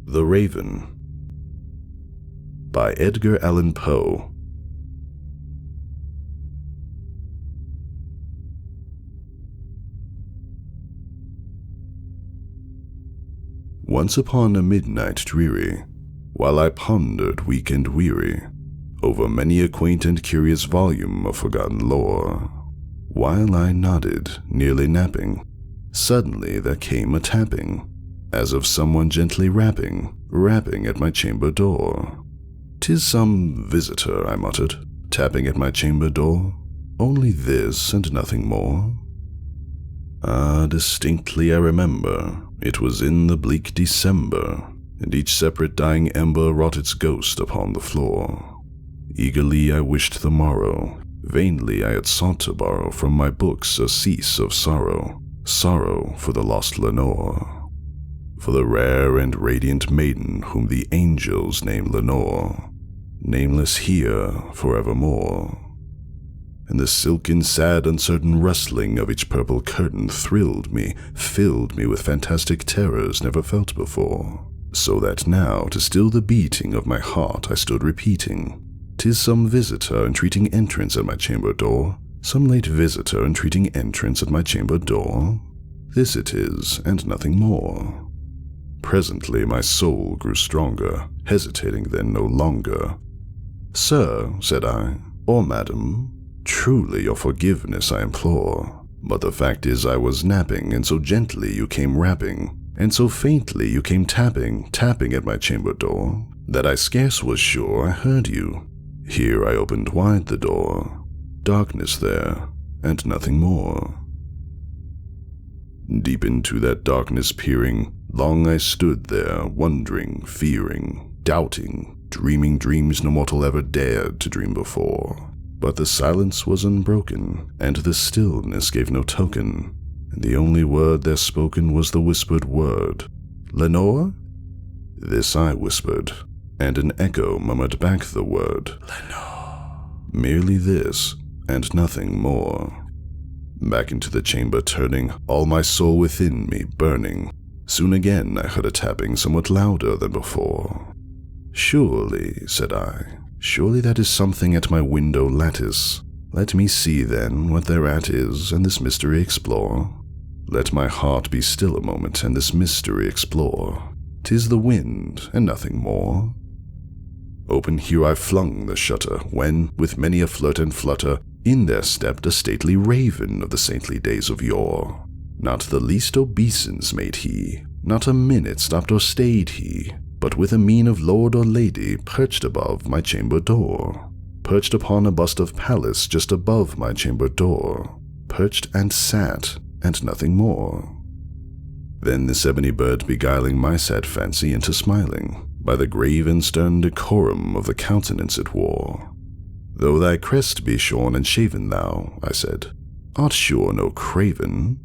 The Raven by Edgar Allan Poe. Once upon a midnight dreary, while I pondered weak and weary over many a quaint and curious volume of forgotten lore, while I nodded, nearly napping, suddenly there came a tapping, as of someone gently rapping at my chamber door. "'Tis some visitor," I muttered, tapping at my chamber door. "Only this and nothing more." Ah, distinctly I remember, it was in the bleak December, and each separate dying ember wrought its ghost upon the floor. Eagerly I wished the morrow, vainly I had sought to borrow from my books a cease of sorrow, sorrow for the lost Lenore, for the rare and radiant maiden whom the angels name Lenore, nameless here forevermore. And the silken, sad, uncertain rustling of each purple curtain thrilled me, filled me with fantastic terrors never felt before, so that now, to still the beating of my heart, I stood repeating, "'Tis some visitor entreating entrance at my chamber door, some late visitor entreating entrance at my chamber door. This it is, and nothing more." Presently my soul grew stronger, hesitating then no longer. "Sir," said I, "or madam, truly your forgiveness I implore, but the fact is I was napping, and so gently you came rapping, and so faintly you came tapping at my chamber door, that I scarce was sure I heard you. Here I opened wide the door, darkness there, and nothing more." Deep into that darkness peering, long I stood there, wondering, fearing, doubting, dreaming dreams no mortal ever dared to dream before. But the silence was unbroken, and the stillness gave no token, and the only word there spoken was the whispered word, "Lenore?" This I whispered, and an echo murmured back the word, "Lenore." Merely this, and nothing more. Back into the chamber turning, all my soul within me burning, soon again I heard a tapping somewhat louder than before. "Surely," said I, "surely that is something at my window lattice. Let me see then what thereat is, and this mystery explore. Let my heart be still a moment, and this mystery explore. 'Tis the wind, and nothing more." Open here I flung the shutter, when, with many a flirt and flutter, in there stepped a stately raven of the saintly days of yore. Not the least obeisance made he, not a minute stopped or stayed he, but with a mien of lord or lady perched above my chamber door, perched upon a bust of Pallas just above my chamber door, perched and sat, and nothing more. Then this ebony bird beguiling my sad fancy into smiling, by the grave and stern decorum of the countenance it wore. "Though thy crest be shorn and shaven thou," I said, "art sure no craven?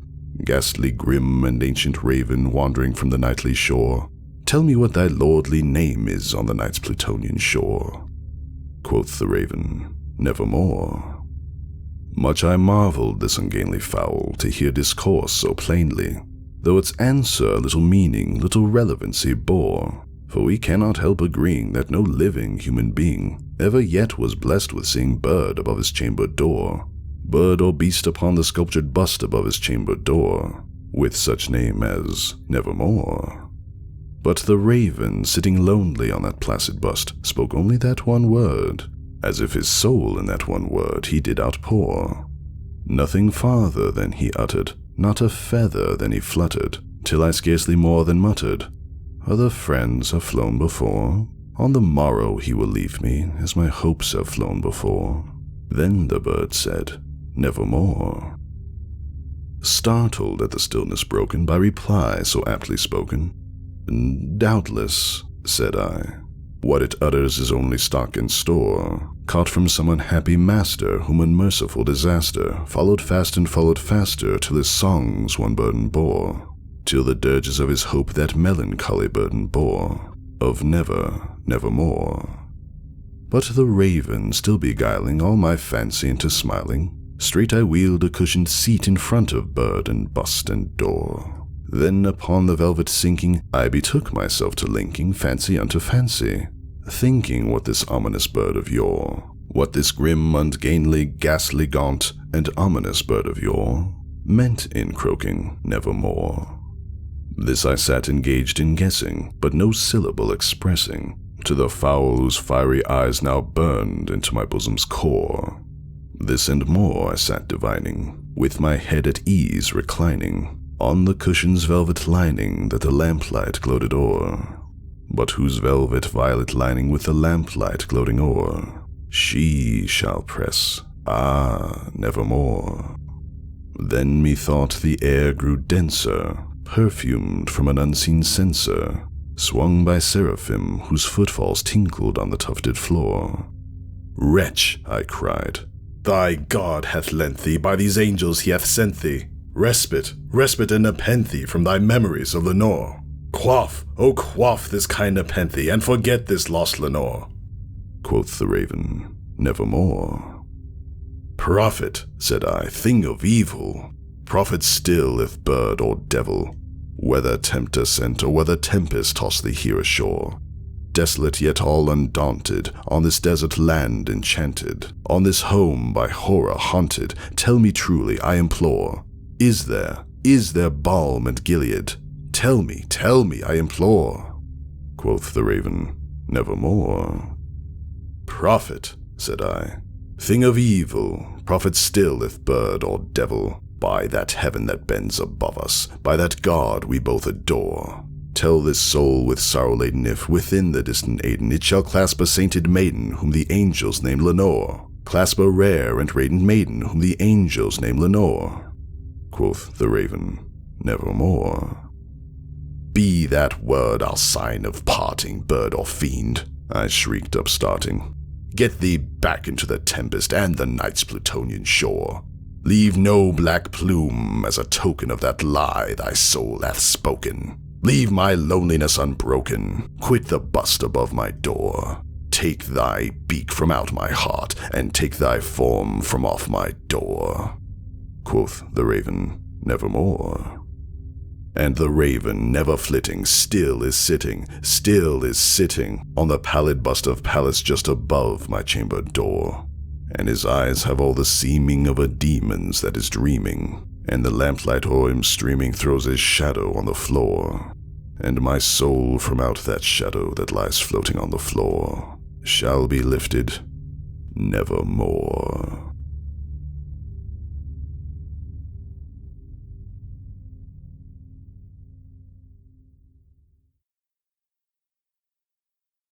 Ghastly grim and ancient raven wandering from the nightly shore, tell me what thy lordly name is on the night's Plutonian shore." Quoth the raven, "Nevermore." Much I marveled this ungainly fowl to hear discourse so plainly, though its answer little meaning, little relevancy bore, for we cannot help agreeing that no living human being ever yet was blessed with seeing bird above his chamber door, bird or beast upon the sculptured bust above his chamber door, with such name as Nevermore. But the raven, sitting lonely on that placid bust, spoke only that one word, as if his soul in that one word he did outpour. Nothing farther than he uttered, not a feather than he fluttered, till I scarcely more than muttered, "Other friends have flown before. On the morrow he will leave me, as my hopes have flown before." Then the bird said, "Nevermore." Startled at the stillness broken by reply so aptly spoken, "Doubtless," said I, "what it utters is only stock and store, caught from some unhappy master whom unmerciful disaster followed fast and followed faster till his songs one burden bore, till the dirges of his hope that melancholy burden bore, of never, nevermore." But the raven still beguiling all my fancy into smiling, straight I wheeled a cushioned seat in front of bird and bust and door. Then upon the velvet sinking, I betook myself to linking fancy unto fancy, thinking what this ominous bird of yore, what this grim, ungainly, ghastly, gaunt, and ominous bird of yore meant in croaking nevermore. This I sat engaged in guessing, but no syllable expressing, to the fowl whose fiery eyes now burned into my bosom's core. This and more I sat divining, with my head at ease reclining, on the cushion's velvet lining that the lamplight gloated o'er, but whose velvet violet lining with the lamplight gloating o'er, she shall press, nevermore. Then methought the air grew denser, perfumed from an unseen censer, swung by seraphim whose footfalls tinkled on the tufted floor. "Wretch," I cried, "thy God hath lent thee, by these angels he hath sent thee, respite, respite and nepenthe from thy memories of Lenore. Quaff, oh quaff this kind nepenthe, and forget this lost Lenore." Quoth the raven, "Nevermore." "Prophet," said I, "thing of evil, prophet still if bird or devil, whether tempter sent or whether tempest toss thee here ashore, desolate yet all undaunted, on this desert land enchanted, on this home by horror haunted, tell me truly, I implore, is there balm and Gilead? Tell me, I implore." Quoth the raven, "Nevermore." "Prophet," said I, "thing of evil, prophet still if bird or devil, by that heaven that bends above us, by that God we both adore, tell this soul with sorrow laden if, within the distant Aiden, it shall clasp a sainted maiden whom the angels name Lenore, clasp a rare and radiant maiden whom the angels name Lenore." Quoth the raven, "Nevermore." "Be that word our sign of parting, bird or fiend," I shrieked upstarting. "Get thee back into the tempest and the night's Plutonian shore. Leave no black plume as a token of that lie thy soul hath spoken. Leave my loneliness unbroken. Quit the bust above my door. Take thy beak from out my heart, and take thy form from off my door." Quoth the raven, "Nevermore." And the raven, never flitting, still is sitting on the pallid bust of Pallas just above my chamber door. And his eyes have all the seeming of a demon's that is dreaming, and the lamplight o'er him streaming throws his shadow on the floor. And my soul from out that shadow that lies floating on the floor shall be lifted nevermore.